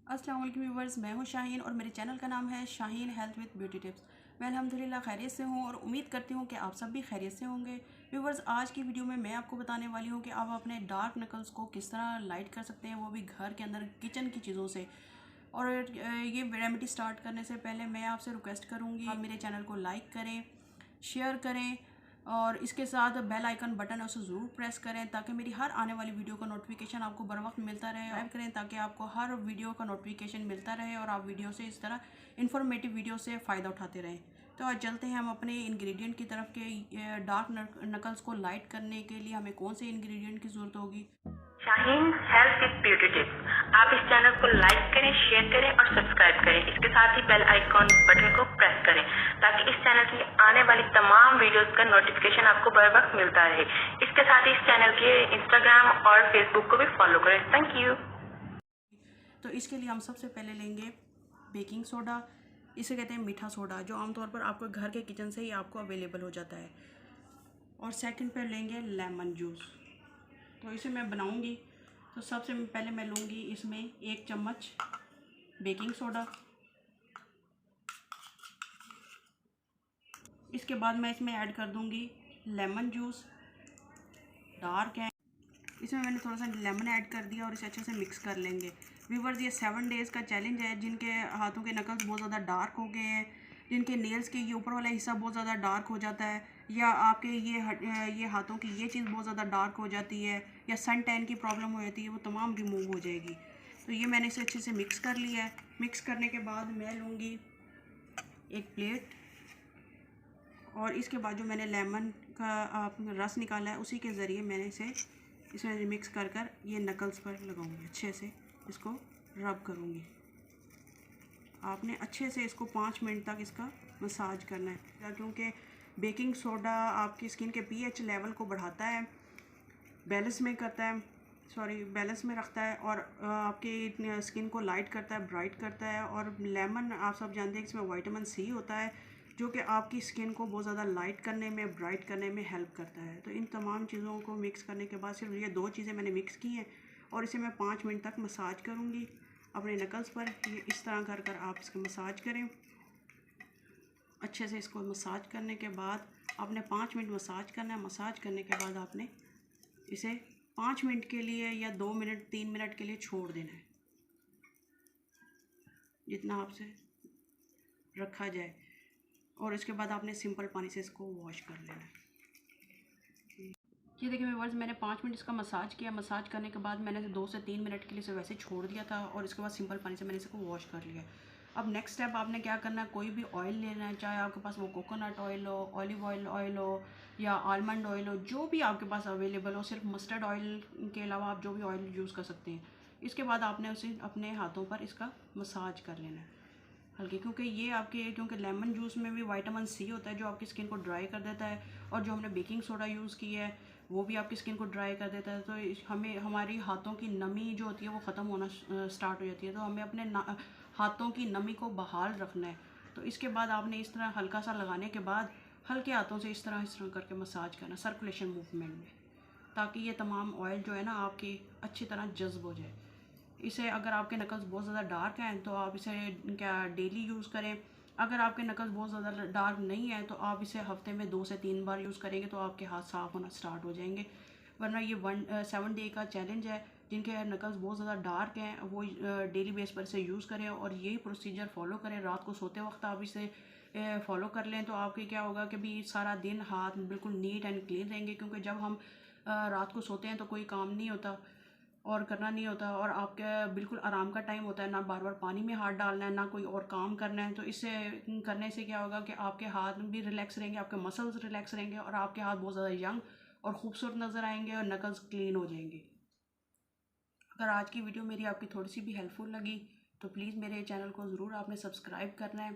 अस्सलाम वालेकुम व्यूवर्स, मैं हूं शाहीन और मेरे चैनल का नाम है Shaheen health with beauty tips. मैं अल्हम्दुलिल्लाह खैरियत से हूं और उम्मीद करती हूं कि आप सब भी खैरियत से होंगे। व्यूवर्स, आज की वीडियो में मैं आपको बताने वाली हूं कि आप अपने डार्क नकल्स को किस तरह लाइट कर सकते हैं, वो भी घर के अंदर किचन की चीज़ों से। और ये रेमेडी स्टार्ट करने से पहले मैं आपसे रिक्वेस्ट करूँगी, आप मेरे चैनल को लाइक करें, शेयर करें और इसके साथ बेल आइकन बटन है उसे ज़रूर प्रेस करें ताकि मेरी हर आने वाली वीडियो का नोटिफिकेशन आपको बर वक्त मिलता रहे। सब्सक्राइब करें ताकि आपको हर वीडियो का नोटिफिकेशन मिलता रहे और आप वीडियो से इस तरह इन्फॉर्मेटिव वीडियो से फ़ायदा उठाते रहें। तो आज चलते हैं हम अपने इंग्रेडिएंट की तरफ के डार्क नकल्स को लाइट करने के लिए हमें कौन से इंग्रेडिएंट की ज़रूरत होगी। Shaheen health with beauty tips. आप इस चैनल को लाइक करें, शेयर करें और सब्सक्राइब करें। इसके साथ ही बेल आइकॉन बटन को प्रेस करें ताकि इस चैनल की आने वाली तमाम वीडियोस का नोटिफिकेशन आपको बर वक्त मिलता रहे। इसके साथ ही इस चैनल के इंस्टाग्राम और फेसबुक को भी फॉलो करें। Thank you. तो इसके लिए हम सबसे पहले लेंगे बेकिंग सोडा, इसे कहते हैं मीठा सोडा, जो आमतौर पर आपको घर के किचन से ही आपको अवेलेबल हो जाता है। और सेकंड पे लेंगे लेमन जूस। तो इसे मैं बनाऊंगी तो सबसे पहले मैं लूँगी इसमें 1 चम्मच बेकिंग सोडा। इसके बाद मैं इसमें ऐड कर दूँगी लेमन जूस, डार्क है। इसमें मैंने थोड़ा सा लेमन ऐड कर दिया और इसे अच्छे से मिक्स कर लेंगे। व्यूवर्स, ये 7 डेज़ का चैलेंज है। जिनके हाथों के नकल्स बहुत ज़्यादा डार्क हो गए हैं, जिनके नेल्स के ये ऊपर वाला हिस्सा बहुत ज़्यादा डार्क हो जाता है, या आपके ये हाथों की ये चीज़ बहुत ज़्यादा डार्क हो जाती है, या सन टैन की प्रॉब्लम हो जाती है, वो तमाम रिमूव हो जाएगी। तो ये मैंने इसे अच्छे से मिक्स कर लिया है। मिक्स करने के बाद मैं लूँगी एक प्लेट और इसके बाद जो मैंने लेमन का रस निकाला है उसी के ज़रिए मैंने इसे इसमें मिक्स कर कर ये नकल्स पर लगाऊंगी। अच्छे से इसको रब करूंगी। आपने अच्छे से इसको 5 मिनट तक इसका मसाज करना है, क्योंकि बेकिंग सोडा आपकी स्किन के पीएच लेवल को बढ़ाता है, बैलेंस में करता है, बैलेंस में रखता है और आपकी स्किन को लाइट करता है, ब्राइट करता है। और लेमन आप सब जानते हैं कि इसमें विटामिन सी होता है, जो कि आपकी स्किन को बहुत ज़्यादा लाइट करने में, ब्राइट करने में हेल्प करता है। तो इन तमाम चीज़ों को मिक्स करने के बाद सिर्फ ये 2 चीज़ें मैंने मिक्स की हैं और इसे मैं 5 मिनट तक मसाज करूँगी अपने नकल्स पर। ये इस तरह कर कर आप इसको मसाज करें। अच्छे से इसको मसाज करने के बाद आपने 5 मिनट मसाज करना है। मसाज करने के बाद आपने इसे 5 मिनट के लिए या 2 मिनट 3 मिनट के लिए छोड़ देना है, जितना आपसे रखा जाए। और इसके बाद आपने सिंपल पानी से इसको वॉश कर लेना है। ये देखिए व्यूअर्स, मैंने 5 मिनट इसका मसाज किया। मसाज करने के बाद मैंने 2 से 3 मिनट के लिए इसे वैसे छोड़ दिया था और इसके बाद सिंपल पानी से मैंने इसको वॉश कर लिया। अब नेक्स्ट स्टेप आपने क्या करना है, कोई भी ऑयल लेना है, चाहे आपके पास वो कोकोनट ऑयल हो, ऑलिव ऑयल हो या आलमंड ऑयल हो, जो भी आपके पास अवेलेबल हो। सिर्फ मस्टर्ड ऑयल के अलावा आप जो भी ऑयल यूज़ कर सकते हैं। इसके बाद आपने उसे अपने हाथों पर इसका मसाज कर लेना है हल्के, क्योंकि लेमन जूस में भी विटामिन सी होता है जो आपकी स्किन को ड्राई कर देता है, और जो हमने बेकिंग सोडा यूज़ की है वो भी आपकी स्किन को ड्राई कर देता है। तो हमें हमारी हाथों की नमी जो होती है वो ख़त्म होना स्टार्ट हो जाती है। तो हमें अपने हाथों की नमी को बहाल रखना है। तो इसके बाद आपने इस तरह हल्का सा लगाने के बाद हल्के हाथों से इस तरह करके मसाज करना सर्कुलेशन मूवमेंट में, ताकि ये तमाम ऑयल जो है ना आपकी अच्छी तरह जज्ब हो जाए। इसे अगर आपके नकल्स बहुत ज़्यादा डार्क हैं तो आप इसे क्या डेली यूज़ करें। अगर आपके नकल्स बहुत ज़्यादा डार्क नहीं है तो आप इसे हफ्ते में 2 से 3 बार यूज़ करेंगे तो आपके हाथ साफ़ होना स्टार्ट हो जाएंगे। वरना ये 7 डे का चैलेंज है। जिनके नकल्स बहुत ज़्यादा डार्क हैं वो डेली बेस पर इसे यूज़ करें और यही प्रोसीजर फॉलो करें। रात को सोते वक्त आप इसे फॉलो कर लें तो आपके क्या होगा कि भी सारा दिन हाथ बिल्कुल नीट एंड क्लीन रहेंगे, क्योंकि जब हम रात को सोते हैं तो कोई काम नहीं होता और करना नहीं होता और आपके बिल्कुल आराम का टाइम होता है, ना बार बार पानी में हाथ डालना है, ना कोई और काम करना है। तो इससे करने से क्या होगा कि आपके हाथ भी रिलैक्स रहेंगे, आपके मसल्स रिलैक्स रहेंगे और आपके हाथ बहुत ज़्यादा यंग और ख़ूबसूरत नज़र आएंगे और नकल्स क्लीन हो जाएंगे। अगर आज की वीडियो मेरी आपकी थोड़ी सी भी हेल्पफुल लगी तो प्लीज़ मेरे चैनल को ज़रूर आपने सब्सक्राइब करना है